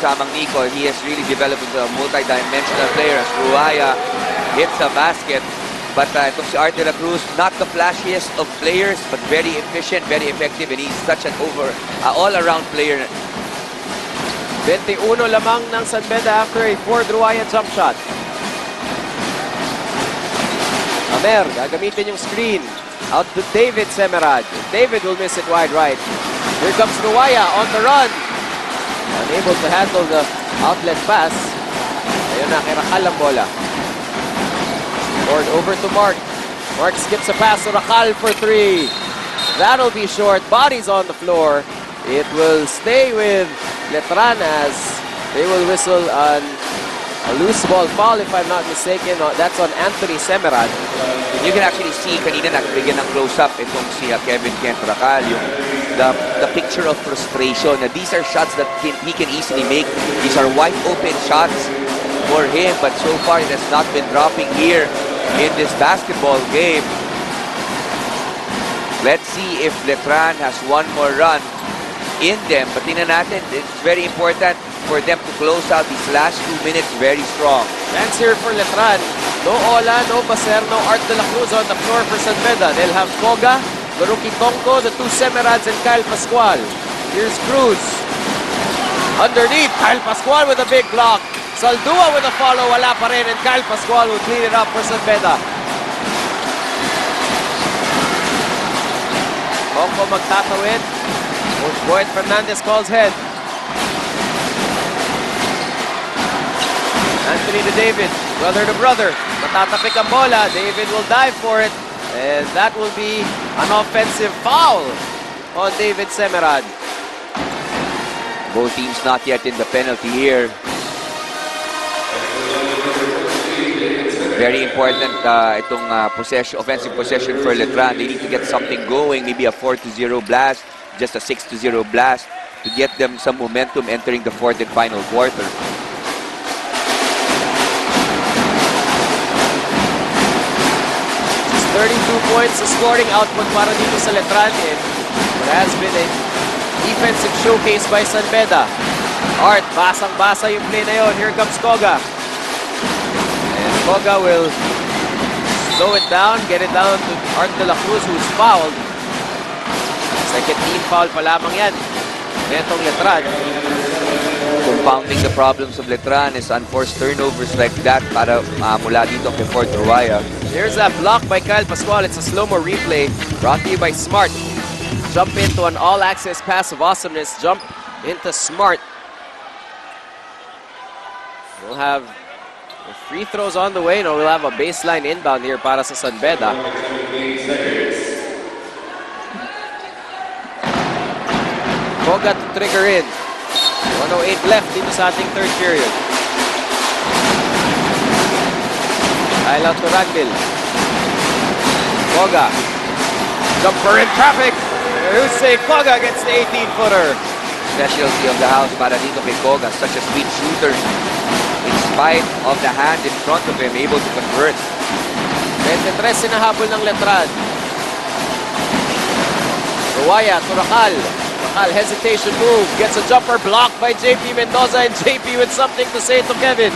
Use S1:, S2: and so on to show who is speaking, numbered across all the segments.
S1: kasamang Nico. He has really developed into a multi-dimensional player as Ruaya hits a basket. But itong si Art de la Cruz, not the flashiest of players, but very efficient, very effective, and he's such an all-around player.
S2: 21 lamang ng San Beda after a Ford Ruaya jump shot. Amer, gagamitin yung screen. Out to David Semerad. David will miss it wide right. Here comes Ruaya on the run. Unable to handle the outlet pass. Ayun na, kay Rakal ang bola. Ford over to Mark. Mark skips a pass to Rakal for 3. That'll be short. Bodies on the floor. It will stay with Letran as they will whistle on a loose ball foul if I'm not mistaken. That's on Anthony Semerad.
S1: You can actually see kanina nagbigyan ng close-up itong si Kevin Kent Rakal, yung the picture of frustration. Now, these are shots that he can easily make. These are wide open shots for him, but so far it has not been dropping here in this basketball game. Let's see if Letran has one more run in them, but tingnan natin, it's very important for them to close out these last 2 minutes very strong.
S2: Chance here for Letran. No Ola, no Baser, no Art de la Cruz on the floor for San Beda. They'll have Koga, the rookie Tonko, the 2 Semerads, and Kyle Pascual. Here's Cruz. Underneath, Kyle Pascual with a big block. Saldua with a follow, wala pa rin, and Kyle Pascual will clean it up for San Beda. Tonko magtatawid. Coach Boyd Fernandez calls head. Anthony to David, brother to brother. Matatapik ang bola. David will dive for it. And that will be an offensive foul on David Semerad.
S1: Both teams not yet in the penalty here. Very important itong offensive possession for Letran. They need to get something going, maybe a 4-0 blast, just a 6-0 blast to get them some momentum entering the fourth and final quarter.
S2: 32 points sa scoring output para dito sa Letran. It has been a defensive showcase by San Beda. Art, basang-basa yung play na yun. Here comes Koga. And Koga will slow it down, get it down to Art de la Cruz, who's fouled. Second team foul pa lamang yan. Netong Letran.
S1: Compounding the problems of Letran is unforced turnovers like that para mula dito kay Fort Ruaya.
S2: Here's that block by Kyle Pascual. It's a slow-mo replay brought to you by Smart. Jump into an all-access pass of awesomeness. Jump into Smart. We'll have free throws on the way. No, we'll have a baseline inbound here para sa San Beda. Koga to trigger in. 1:08 left dito sa ating third period. Kyle out to Randall. Koga. Jumper in traffic. Hussein Koga gets the 18-footer.
S1: Specialty of the house para dito kay Koga. Such a sweet shooter. In spite of the hand in front of him, able to convert.
S2: 23 sinahabol ng Letran. Ruaya to Rakal. Rakal, hesitation move. Gets a jumper blocked by JP Mendoza, and JP with something to say to Kevin.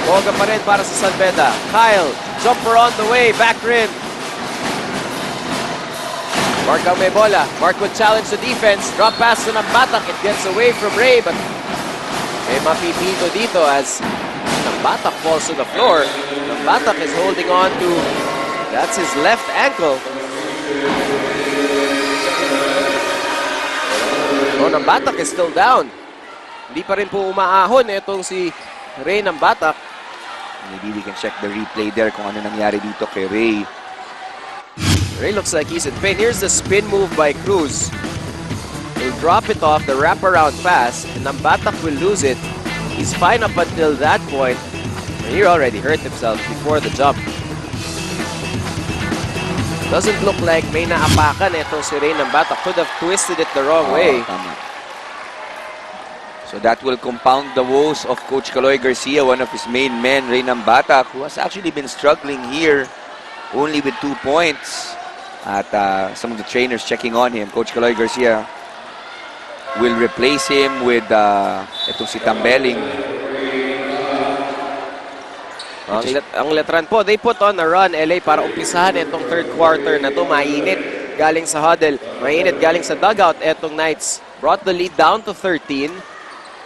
S2: Koga pa rin para sa San Beda. Kyle, jumper on the way, back rim. Mark ang may bola. Mark would challenge the defense. Drop pass to Nambatak. It gets away from Ray, but may mapipito dito as Nambatak falls to the floor. Nambatak is holding on to, that's his left ankle. Oh, Nambatak is still down. Hindi pa rin po umaahon itong si Ray Nambatak.
S1: Maybe we can check the replay there kung ano nangyari dito kay Ray.
S2: Ray looks like he's in pain. Here's the spin move by Cruz. He'll drop it off the wraparound pass, and Nambatak will lose it. He's fine up until that point. He already hurt himself before the jump. Doesn't look like may naapakan itong si Ray Nambatak. Could have twisted it the wrong way.
S1: Tama. So that will compound the woes of Coach Kaloy Garcia, one of his main men, Ray Nambatak, who has actually been struggling here only with 2 points. At some of the trainers checking on him. Coach Caloy Garcia will replace him with itong si Tambeling.
S2: Ang Letran po, they put on a run, LA, para umpisahan itong third quarter na to. Mainit galing sa huddle, mainit galing sa dugout. Etong Knights brought the lead down to 13.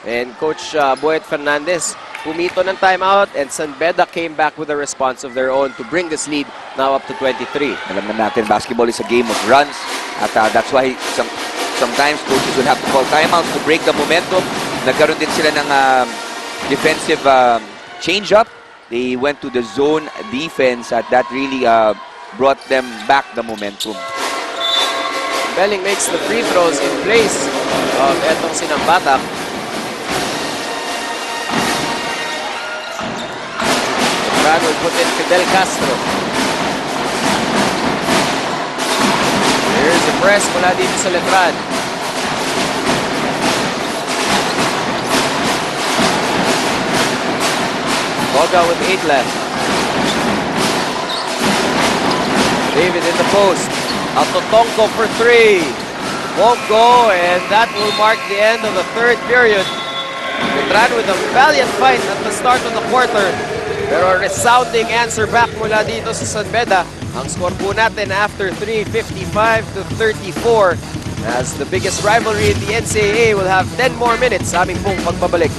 S2: And Coach Boyet Fernandez pumito ng timeout, and San Beda came back with a response of their own to bring this lead now up to 23.
S1: Alam na natin, basketball is a game of runs. At that's why sometimes coaches will have to call timeouts to break the momentum. Nagkaroon din sila ng defensive change-up. They went to the zone defense at that really brought them back the momentum.
S2: Belling makes the free throws in place of etong Sinambatak. Brad will put in Fidel Castro. Here's the press mula dito sa Letran. Boga with 8 left. David in the post. Autotonko for 3. Won't go, and that will mark the end of the third period. Letran with a valiant fight at the start of the quarter. Pero a resounding answer back mula dito sa San Beda. Ang score po natin after 3, 55 to 34. As the biggest rivalry in the NCAA will have 10 more minutes sa aming pong pagbabalik.